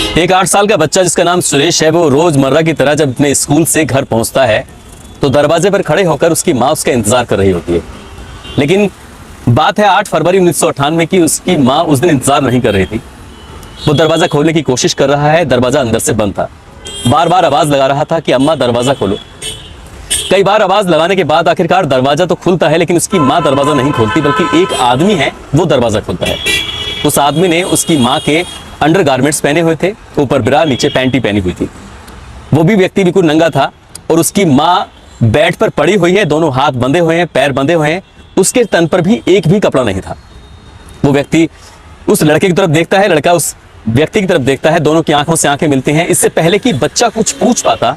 एक 8 साल का बच्चा जिसका नाम सुरेश है, वो रोजमर्रा की तरह जब अपने स्कूल से घर पहुंचता है तो दरवाजे पर खड़े होकर उसकी माँ उसका इंतजार कर रही होती है। लेकिन बात है 8 फरवरी 1998 की, उसकी माँ उस दिन इंतजार नहीं कर रही थी। वो दरवाजा खोलने की कोशिश कर रहा है, दरवाजा अंदर से बंद था। बार बार आवाज लगा रहा था कि अम्मा दरवाजा खोलो। कई बार आवाज लगाने के बाद आखिरकार दरवाजा तो खुलता है, लेकिन उसकी माँ दरवाजा नहीं खोलती, बल्कि एक आदमी है वो दरवाजा खोलता है। उस आदमी ने उसकी माँ के अंडरगारमेंट्स पहने हुए थे, ऊपर ब्रा नीचे पैंटी पहनी हुई थी। वो भी व्यक्ति बिल्कुल नंगा था और उसकी माँ बेड पर पड़ी हुई है, दोनों हाथ बंधे हुए हैं, पैर बंधे हुए हैं, उसके तन पर भी एक भी कपड़ा नहीं था। वो व्यक्ति उस लड़के की तरफ देखता है, लड़का उस व्यक्ति की तरफ देखता है, दोनों की आंखों से आंखें मिलती हैं। इससे पहले कि बच्चा कुछ पूछ पाता,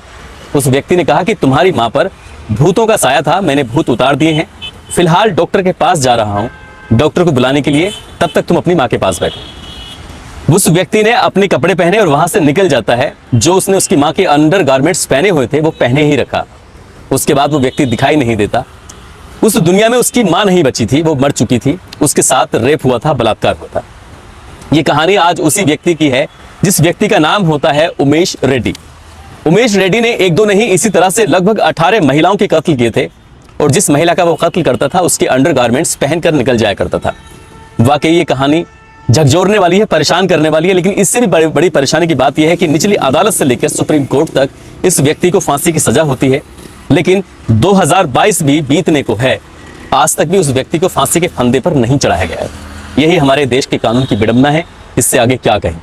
उस व्यक्ति ने कहा कि तुम्हारी माँ पर भूतों का साया था, मैंने भूत उतार दिए हैं, फिलहाल डॉक्टर के पास जा रहा हूँ, डॉक्टर को बुलाने के लिए, तब तक तुम अपनी माँ के पास बैठो। उस व्यक्ति ने अपने कपड़े पहने और वहां से निकल जाता है। जो उसने उसकी माँ के अंडरगारमेंट्स पहने हुए थे वो पहने ही रखा। उसके बाद वो व्यक्ति दिखाई नहीं देता। उस दुनिया में उसकी माँ नहीं बची थी, वो मर चुकी थी, उसके साथ रेप हुआ था, बलात्कार हुआ था। ये कहानी आज उसी व्यक्ति की है जिस व्यक्ति का नाम होता है उमेश रेड्डी। उमेश रेड्डी ने एक दो नहीं, इसी तरह से लगभग 18 महिलाओं के कत्ल किए थे और जिस महिला का वो कत्ल करता था उसके अंडरगारमेंट्स पहनकर निकल जाया करता था। वाकई ये कहानी झकझोरने वाली है, परेशान करने वाली है। लेकिन इससे भी बड़ी परेशानी की बात यह है कि निचली अदालत से लेकर सुप्रीम कोर्ट तक इस व्यक्ति को फांसी की सजा होती है, लेकिन 2022 भी बीतने को है, आज तक भी उस व्यक्ति को फांसी के फंदे पर नहीं चढ़ाया गया है। यही हमारे देश के कानून की विडंबना है, इससे आगे क्या कहें।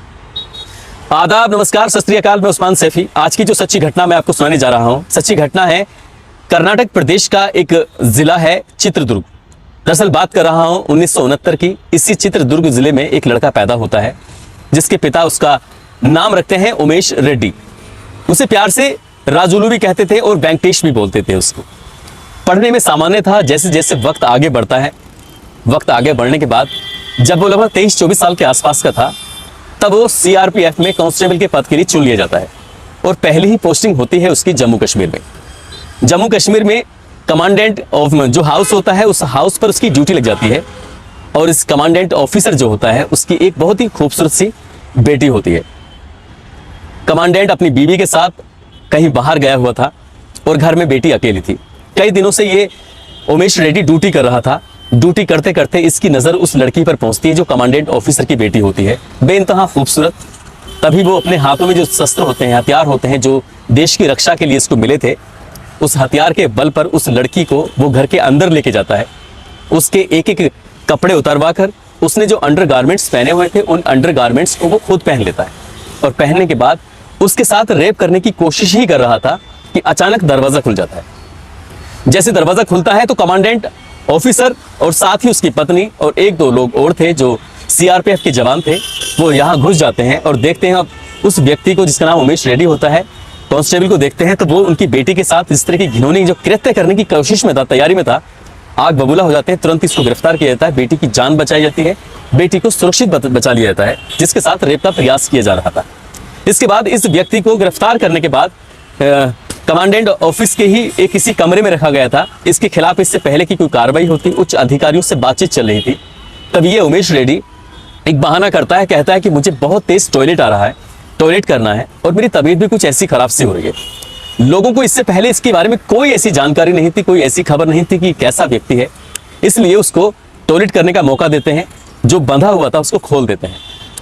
आदाब, नमस्कार, सत श्री अकाल, मैं उस्मान सैफी। आज की जो सच्ची घटना मैं आपको सुनाने जा रहा हूं, सच्ची घटना है कर्नाटक प्रदेश का एक जिला है चित्रदुर्ग। दरअसल बात कर रहा हूं 1969 की। इसी चित्रदुर्ग जिले में एक लड़का पैदा होता है जिसके पिता उसका नाम रखते हैं उमेश रेड्डी। उसे प्यार से राजुलू भी कहते थे और वेंकटेश भी बोलते थे। उसको पढ़ने में सामान्य था। जैसे जैसे वक्त आगे बढ़ता है, वक्त आगे बढ़ने के बाद जब वो लगभग 23-24 साल के आसपास का था, तब वो CRPF में कांस्टेबल के पद के लिए चुन लिया जाता है और पहली ही पोस्टिंग होती है उसकी जम्मू कश्मीर में। जम्मू कश्मीर में कमांडेंट ऑफ जो हाउस होता है, उस हाउस पर उसकी ड्यूटी लग जाती है और इस कमांडेंट ऑफिसर जो होता है उसकी एक बहुत ही खूबसूरत सी बेटी होती है। कमांडेंट अपनी बीवी के साथ कहीं बाहर गया हुआ था और घर में बेटी अकेली थी। कई दिनों से ये उमेश रेड्डी ड्यूटी कर रहा था। ड्यूटी करते करते इसकी नज़र उस लड़की पर पहुंचती है जो कमांडेंट ऑफिसर की बेटी होती है, बेइंतहा खूबसूरत। तभी वो अपने हाथों में जो शस्त्र होते हैं, हथियार होते हैं, जो देश की रक्षा के लिए इसको मिले थे, उस हथियार के बल पर उस लड़की को वो घर के अंदर लेके जाता है। उसके एक एक कपड़े उतारवा कर उसने जो अंडरगारमेंट्स पहने हुए थे उन अंडरगारमेंट्स को वो खुद पहन लेता है और पहनने के बाद उसके साथ रेप करने की कोशिश ही कर रहा था कि अचानक दरवाजा खुल जाता है। जैसे दरवाजा खुलता है तो कमांडेंट ऑफिसर और साथ ही उसकी पत्नी और एक दो लोग और थे जो CRPF के जवान थे, वो यहाँ घुस जाते हैं और देखते हैं अब उस व्यक्ति को जिसका नाम उमेश रेड्डी होता है, कांस्टेबल को देखते हैं तो वो उनकी बेटी के साथ इस तरह की घिनौनी जो कृत्य करने की कोशिश में था, तैयारी में था, आग बबूला हो जाते हैं। तुरंत इसको गिरफ्तार किया जाता है, बेटी की जान बचाई जाती है, बेटी को सुरक्षित बचा लिया जाता है जिसके साथ रेप का प्रयास किया जा रहा था। इसके बाद इस व्यक्ति को गिरफ्तार करने के बाद कमांडेंट ऑफिस के ही एक किसी कमरे में रखा गया था। इसके खिलाफ इससे पहले की कोई कार्रवाई होती, उच्च अधिकारियों से बातचीत चल रही थी। तब ये उमेश रेड्डी एक बहाना करता है, कहता है कि मुझे बहुत तेज टॉयलेट आ रहा है, टॉयलेट करना है और मेरी तबीयत भी कुछ ऐसी खराब सी हो रही है। लोगों को इससे पहले इसके बारे में कोई ऐसी जानकारी नहीं थी, कोई ऐसी खबर नहीं थी कि कैसा व्यक्ति है, इसलिए उसको टॉयलेट करने का मौका देते हैं। जो बंधा हुआ था उसको खोल देते हैं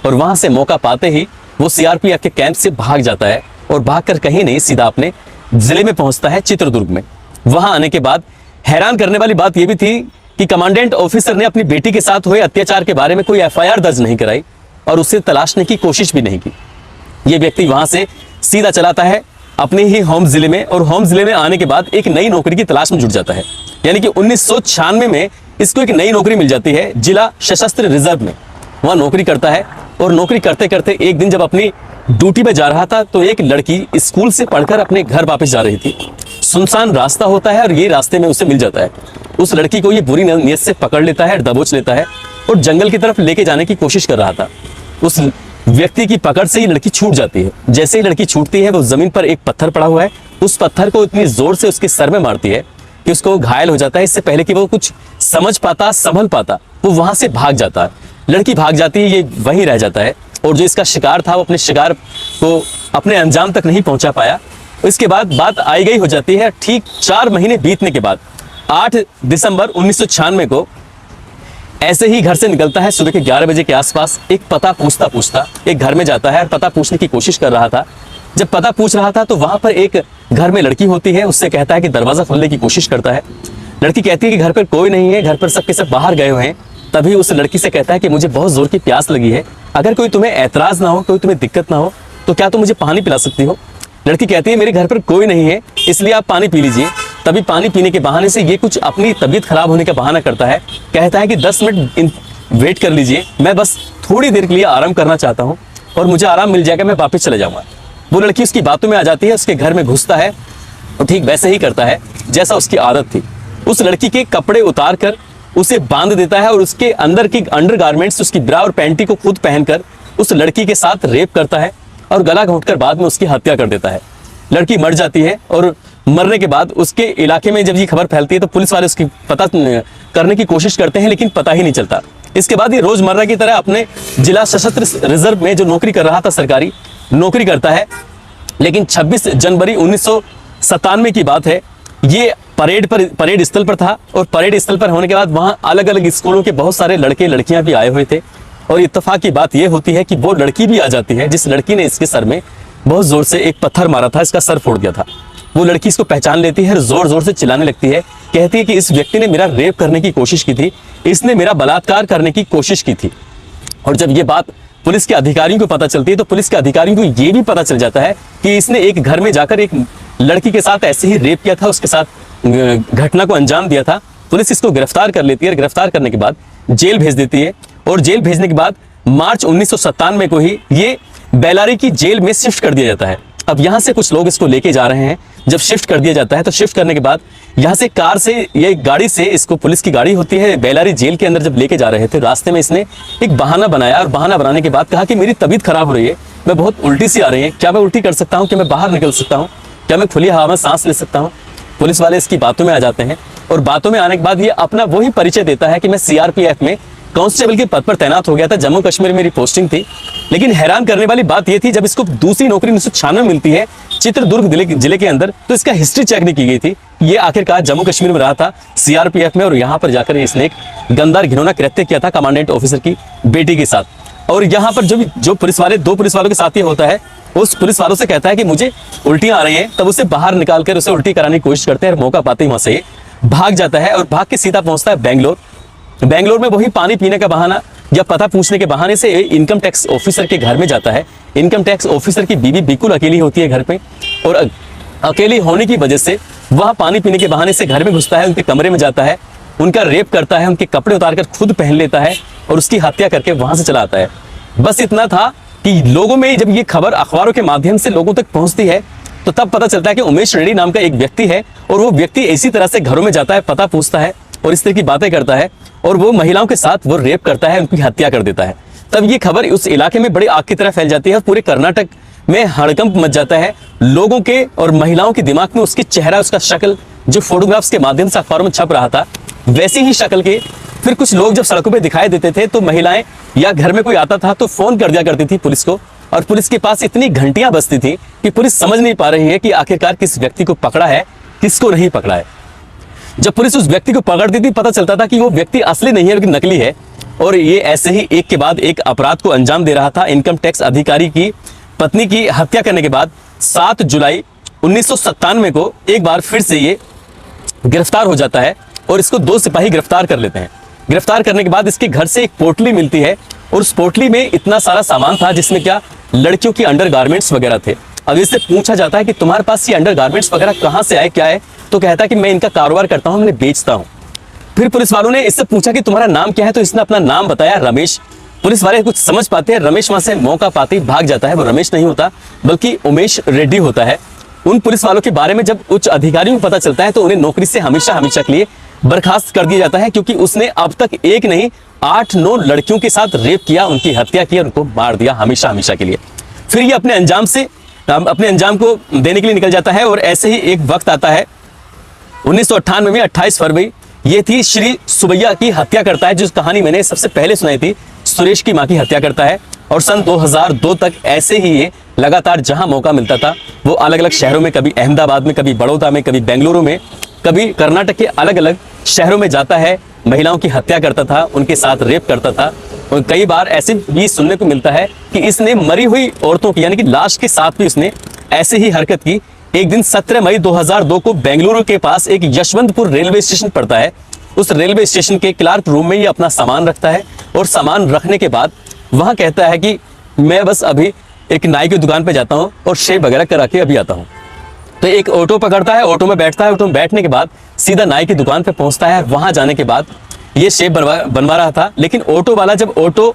और वहां से मौका पाते ही वो CRPF के कैंप से भाग जाता है और भागकर कहीं नहीं सीधा अपने जिले में पहुंचता है, चित्रदुर्ग में। वहां आने के बाद हैरान करने वाली बात यह भी थी कि कमांडेंट ऑफिसर ने अपनी बेटी के साथ हुए अत्याचार के बारे में कोई FIR दर्ज नहीं कराई और उसे तलाशने की कोशिश भी नहीं की। ये व्यक्ति वहां से सीधा चलाता है अपने ही होम जिले में और होम जिले में आने के बाद एक नई नौकरी की तलाश में जुट जाता है। यानी कि 1996 में इसको एक नई नौकरी मिल जाती है जिला सशस्त्र रिजर्व में। वहां नौकरी करता है और नौकरी करते करते एक दिन जब अपनी ड्यूटी पे जा रहा था तो एक लड़की स्कूल से पढ़कर अपने घर वापस जा रही थी। सुनसान रास्ता होता है और ये रास्ते में उसे मिल जाता है। उस लड़की को ये बुरी नीयत से पकड़ लेता है, दबोच लेता है और जंगल की तरफ लेके जाने की कोशिश कर रहा था। उस व्यक्ति की पकड़ से ही लड़की छूट जाती है। जैसे ही लड़की छूटती है वो जमीन पर एक पत्थर पड़ा हुआ है, उस पत्थर को इतनी जोर से उसके सर में मारती है कि उसको घायल हो जाता है। इससे पहले कि वो कुछ समझ पाता, संभल पाता, वो वहां से भाग जाता है। लड़की भाग जाती है, ये वहीं रह जाता है। और जो इसका शिकार था वो अपने शिकार को अपने अंजाम तक नहीं पहुंचा पाया। इसके बाद बात आई गई हो जाती है ठीक 4 महीने बीतने के बाद 8 दिसंबर 1996 को ऐसे ही घर से निकलता है सुबह के 11 बजे के आसपास। एक पता पूछता एक घर में जाता है और पता पूछने की कोशिश कर रहा था। जब पता पूछ रहा था तो वहां पर एक घर में लड़की होती है, उससे कहता है कि दरवाजा खोलने की कोशिश करता है। लड़की कहती है कि घर पर कोई नहीं है, घर पर सब के सब बाहर गए हुए हैं। तभी उस लड़की से कहता है कि मुझे बहुत जोर की प्यास लगी है, अगर कोई तुम्हें ऐतराज ना हो, कोई तुम्हें दिक्कत ना हो तो क्या तुम मुझे पानी पिला सकती हो। लड़की कहती है मेरे घर पर कोई नहीं है इसलिए आप पानी पी लीजिए। तभी पानी पीने के बहाने से ये कुछ अपनी तबीयत खराब होने का बहाना करता है, कहता है कि 10 मिनट वेट कर लीजिए, मैं बस थोड़ी देर के लिए आराम करना चाहता हूँ और मुझे आराम मिल जाएगा, मैं वापस चले जाऊंगा। वो लड़की उसकी बातों में आ जाती है, उसके घर में घुसता है और ठीक वैसे ही करता है जैसा उसकी आदत थी। उस लड़की के कपड़े उतार कर उसे बांध देता है और उसके अंदर की अंडरगारमेंट्स, उसकी ब्रा और पैंटी को खुद पहनकर उस लड़की के साथ रेप करता है और गला घोंटकर बाद में उसकी हत्या कर देता है। लड़की मर जाती है और मरने के बाद उसके इलाके में जब ये खबर फैलती है तो पुलिस वाले उसकी पता करने की कोशिश करते हैं, लेकिन पता ही नहीं चलता। इसके बाद ये रोजमर्रा की तरह अपने जिला सशस्त्र रिजर्व में जो नौकरी कर रहा था, सरकारी नौकरी करता है। लेकिन 26 जनवरी 1997 की बात है, ये परेड स्थल पर था और परेड स्थल पर होने के बाद वहां अलग अलग स्कूलों के बहुत सारे लड़के लड़कियां भी आए हुए थे। और इत्तेफाक की बात यह होती है कि वो लड़की भी आ जाती है जिस लड़की ने इसके सर में बहुत जोर से एक पत्थर मारा था, इसका सर फोड़ दिया था। वो लड़की इसको पहचान लेती है और जोर जोर से चिल्लाने लगती है, कहती है कि इस व्यक्ति ने मेरा रेप करने की कोशिश की थी, इसने मेरा बलात्कार करने की कोशिश की थी। और जब ये बात पुलिस के अधिकारियों को पता चलती है तो पुलिस के अधिकारियों को ये भी पता चल जाता है कि इसने एक घर में जाकर एक लड़की के साथ ऐसे ही रेप किया था, उसके साथ घटना को अंजाम दिया था। पुलिस इसको गिरफ्तार कर लेती है, गिरफ्तार करने के बाद जेल भेज देती है और जेल भेजने के बाद मार्च 1997 को ही ये बेलारी की जेल में शिफ्ट कर दिया जाता है। अब यहाँ से कुछ लोग इसको लेके जा रहे हैं। जब शिफ्ट कर दिया जाता है तो शिफ्ट करने के बाद यहाँ से कार से, ये गाड़ी से, इसको पुलिस की गाड़ी होती है, बेलारी जेल के अंदर जब लेके जा रहे थे रास्ते में इसने एक बहाना बनाया और बहाना बनाने के बाद कहा कि मेरी तबीयत खराब हो रही है, मैं बहुत उल्टी सी आ रही है, क्या मैं उल्टी कर सकता हूँ, क्या मैं बाहर निकल सकता हूँ, क्या मैं खुली हवा में सांस ले सकता हूँ। पुलिस वाले इसकी बातों में आ जाते हैं और बातों में आने के बाद ये अपना वही परिचय देता है कि मैं सीआरपीएफ में कांस्टेबल के पद पर तैनात हो गया था, जम्मू कश्मीर में मेरी पोस्टिंग थी। लेकिन हैरान करने वाली बात यह थी, जब इसको दूसरी नौकरी 1996 मिलती है चित्रदुर्ग जिले के अंदर, तो इसका हिस्ट्री चेक नहीं की गई थी। ये आखिरकार जम्मू कश्मीर में रहा था सीआरपीएफ में और यहाँ पर जाकर इसने एक गंदार घिनौना कृत्य किया था कमांडेंट ऑफिसर की बेटी के साथ। और यहाँ पर जो पुलिस वाले, 2 पुलिस वालों के साथ ये होता है, उस पुलिस वालों से कहता है कि मुझे उल्टियां आ रही हैं, तब उसे बाहर निकाल कर उसे उल्टी कराने की कोशिश करते हैं और मौका पाते ही वहां से भाग जाता है और भाग के सीधा पहुंचता है बेंगलोर। बेंगलोर में वही पानी पीने का बहाना या पता पूछने के बहाने से इनकम टैक्स ऑफिसर के घर में जाता है। इनकम टैक्स ऑफिसर की बीवी बिल्कुल अकेली होती है घर पे और अकेली होने की वजह से वह पानी पीने के बहाने से घर में घुसता है, उनके कमरे में जाता है, उनका रेप करता है, उनके कपड़े उतारकर खुद पहन लेता है और उसकी हत्या करके वहां से चला आता है। बस इतना था कि लोगों में जब ये खबर अखबारों के माध्यम से लोगों तक पहुंचती है तो तब पता चलता है कि उमेश रेड्डी नाम का एक व्यक्ति है और वो व्यक्ति इसी तरह से घरों में जाता है, पता पूछता है और इस तरह की बातें करता है और वो महिलाओं के साथ वो रेप करता है, उनकी हत्या कर देता है। तब ये खबर उस इलाके में बड़ी आग की तरह फैल जाती है, पूरे कर्नाटक में हड़कंप मच जाता है। लोगों के और महिलाओं के दिमाग में उसकी चेहरा, उसका शक्ल जो फोटोग्राफ्स के माध्यम से अखबारों में छप रहा था, वैसी ही शक्ल के फिर कुछ लोग जब सड़कों पे दिखाई देते थे तो महिलाएं या घर में कोई आता था तो फोन कर दिया करती थी पुलिस को और पुलिस के पास इतनी घंटियां बजती थी कि पुलिस समझ नहीं पा रही है कि आखिरकार किस व्यक्ति को पकड़ा है, किसको नहीं पकड़ा है। जब पुलिस उस व्यक्ति को पकड़ती थी पता चलता था कि वो व्यक्ति असली नहीं है बल्कि नकली है और ये ऐसे ही एक के बाद एक अपराध को अंजाम दे रहा था। इनकम टैक्स अधिकारी की पत्नी की हत्या करने के बाद 7 जुलाई 1997 को एक बार फिर से ये गिरफ्तार हो जाता है और इसको 2 सिपाही गिरफ्तार कर लेते हैं। गिरफ्तार करने के बाद इसके घर से एक पोटली मिलती है और उस पोटली में इतना सारा सामान था जिसमें क्या लड़कियों की अंडरगारमेंट्स वगैरह थे। अब इससे पूछा जाता है कि तुम्हारे पास ये अंडरगारमेंट्स वगैरह कहाँ से आए, क्या है, तो कहता है कि मैं इनका कारोबार करता हूँ, मैं बेचता हूँ। फिर पुलिस वालों ने इससे पूछा कि तुम्हारा नाम क्या है, तो इसने अपना नाम बताया, रमेश। पुलिस वाले कुछ समझ पाते हैं, रमेश वहां से मौका पाते ही भाग जाता है। वो रमेश नहीं होता बल्कि उमेश रेड्डी होता है। उन पुलिस वालों के बारे में जब उच्च अधिकारियों को पता चलता है तो उन्हें नौकरी से हमेशा के लिए बर्खास्त कर दिया जाता है, क्योंकि उसने अब तक एक नहीं 8-9 लड़कियों के साथ रेप किया, उनकी हत्या की और उनको मार दिया हमेशा के लिए। फिर ये अपने अंजाम को देने के लिए निकल जाता है और ऐसे ही एक वक्त आता है 1998 में 28 फरवरी ये थी श्री सुबैया की हत्या करता है, जिस कहानी मैंने सबसे पहले सुनाई थी, सुरेश की मां की हत्या करता है। और सन 2002 तक ऐसे ही ये लगातार जहां मौका मिलता था वो अलग अलग शहरों में, कभी अहमदाबाद में, कभी बड़ौदा में, कभी बेंगलुरु में, कभी कर्नाटक के अलग अलग शहरों में जाता है, महिलाओं की हत्या करता था, उनके साथ रेप करता था। और कई बार ऐसे भी सुनने को मिलता है कि इसने मरी हुई औरतों की, यानी कि लाश के साथ भी उसने ऐसे ही हरकत की। एक दिन 17 मई 2002 को बेंगलुरु के पास एक यशवंतपुर रेलवे स्टेशन पड़ता है। उस रेलवे स्टेशन के क्लार्क रूम में ये अपना सामान रखता है और सामान रखने के बाद वहां कहता है कि मैं बस अभी एक नाई की दुकान पे जाता हूं और शेव वगैरह करा के अभी आता हूं। तो एक ऑटो पकड़ता है, ऑटो में बैठता है, ऑटो में बैठने के बाद सीधा नाई की दुकान पे पहुंचता है। वहां जाने के बाद ये शेव बनवा रहा था, लेकिन ऑटो वाला जब ऑटो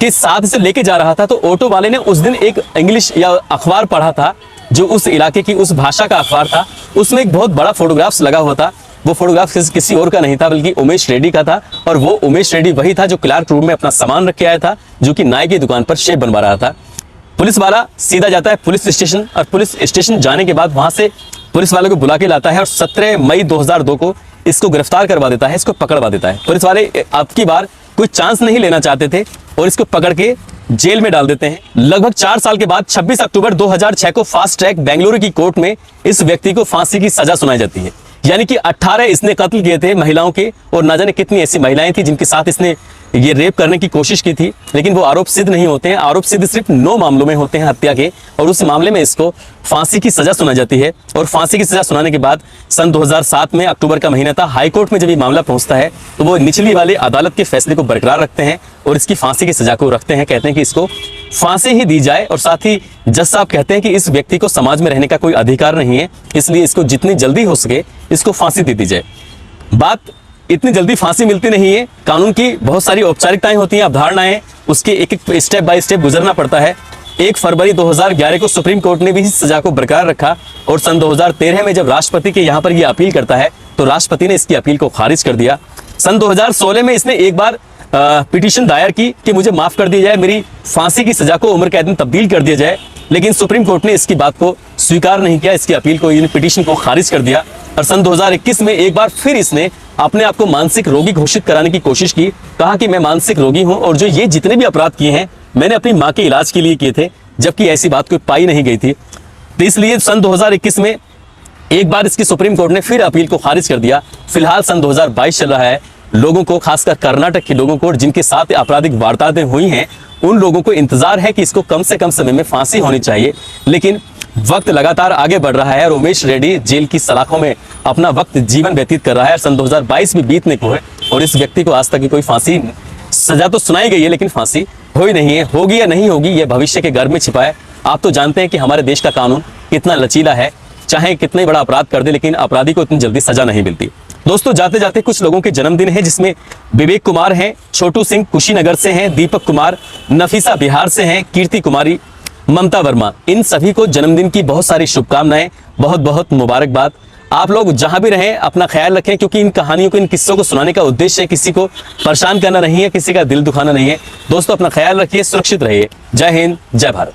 के साथ से लेके जा रहा था तो ऑटो वाले ने उस दिन एक इंग्लिश या अखबार पढ़ा था जो उस इलाके की, उस भाषा का अखबार था। उसमें एक बहुत बड़ा फोटोग्राफ्स लगा हुआ था। वो फोटोग्राफ किसी और का नहीं था बल्कि उमेश रेड्डी का था। और वो उमेश रेड्डी वही था जो क्लार्क रूम में अपना सामान रख के आया था, जो कि नाई की दुकान पर शेव बनवा रहा था। पुलिस वाला सीधा जाता है पुलिस स्टेशन और पुलिस स्टेशन जाने के बाद वहां से पुलिस वाले को बुला के लाता है और 17 मई 2002 को इसको गिरफ्तार करवा देता है, इसको पकड़वा देता है। पुलिस वाले अब की बार कोई चांस नहीं लेना चाहते थे और इसको पकड़ के जेल में डाल देते हैं। लगभग 4 साल के बाद 26 अक्टूबर 2006 को फास्ट ट्रैक बेंगलुरु की कोर्ट में इस व्यक्ति को फांसी की सजा सुनाई जाती है। यानी कि 18 इसने कत्ल किए थे महिलाओं के, और ना जाने कितनी ऐसी महिलाएं थी जिनके साथ इसने ये रेप करने की कोशिश की थी, लेकिन वो आरोप सिद्ध नहीं होते हैं। आरोप सिद्ध सिर्फ 9 मामलों में होते हैं हत्या के, और उस मामले में इसको फांसी की सजा सुनाई जाती है। और फांसी की सजा सुनाने के बाद सन 2007 में अक्टूबर का महीना था, हाई कोर्ट में जब ये मामला पहुंचता है तो वो निचली वाली अदालत के फैसले को बरकरार रखते हैं और इसकी फांसी की सजा को रखते हैं। कहते हैं कि इसको फांसी ही दी जाए। और साथ ही जज साहब कहते हैं कि इस व्यक्ति को समाज में रहने का कोई अधिकार नहीं है, इसलिए इसको जितनी जल्दी हो सके इसको फांसी दे दी जाए। बात इतनी जल्दी फांसी मिलती नहीं है, कानून की बहुत सारी औपचारिकताएं होती हैं, अवधारणाएं, उसके एक एक स्टेप बाय स्टेप गुजरना पड़ता है। 1 फरवरी 2011 को सुप्रीम कोर्ट ने भी इस सजा को बरकरार रखा और सन 2013 में जब राष्ट्रपति के यहाँ पर यह अपील करता है तो राष्ट्रपति ने इसकी अपील को खारिज कर दिया। सन 2016 में इसने एक बार पिटीशन दायर की कि मुझे माफ कर दिया जाए, मेरी फांसी की सजा को उम्र कैद में तब्दील कर दिया जाए, लेकिन सुप्रीम कोर्ट ने इसकी बात को स्वीकार नहीं किया, इसकी अपील को, पिटीशन को खारिज कर दिया। और सन 2021 में एक बार फिर इसने अपने आप को मानसिक रोगी घोषित कराने की कोशिश की, कहा कि मैं मानसिक रोगी हूं और जो ये जितने भी अपराध किए हैं मैंने अपनी मां के इलाज के लिए किए थे, जबकि ऐसी बात कोई पाई नहीं गई थी। तो इसलिए सन 2021 में एक बार इसकी सुप्रीम कोर्ट ने फिर अपील को खारिज कर दिया। फिलहाल सन 2022 चल रहा है। लोगों को, खासकर कर्नाटक के लोगों को जिनके साथ आपराधिक वारदातें हुई हैं, उन लोगों को इंतजार है कि इसको कम से कम समय में फांसी होनी चाहिए। लेकिन वक्त लगातार आगे बढ़ रहा है और उमेश रेड्डी जेल की सलाखों में अपना वक्त जीवन व्यतीत कर रहा है। सन 2022 भी बीतने को है और इस व्यक्ति को आज तक की कोई फांसी, सजा तो सुनाई गई है लेकिन फांसी हुई नहीं है। होगी या नहीं होगी यह भविष्य के गर्भ में छिपा है। आप तो जानते हैं कि हमारे देश का कानून कितना लचीला है, चाहे कितना बड़ा अपराध कर दे लेकिन अपराधी को इतनी जल्दी सजा नहीं मिलती। दोस्तों, जाते जाते कुछ लोगों के जन्मदिन है, जिसमें विवेक कुमार हैं, छोटू सिंह कुशीनगर से हैं, दीपक कुमार, नफीसा बिहार से हैं, कीर्ति कुमारी, ममता वर्मा, इन सभी को जन्मदिन की बहुत सारी शुभकामनाएं, बहुत बहुत मुबारकबाद। आप लोग जहां भी रहें अपना ख्याल रखें, क्योंकि इन कहानियों को, इन किस्सों को सुनाने का उद्देश्य किसी को परेशान करना नहीं है, किसी का दिल दुखाना नहीं है। दोस्तों, अपना ख्याल रखिए, सुरक्षित रहिए। जय हिंद, जय भारत।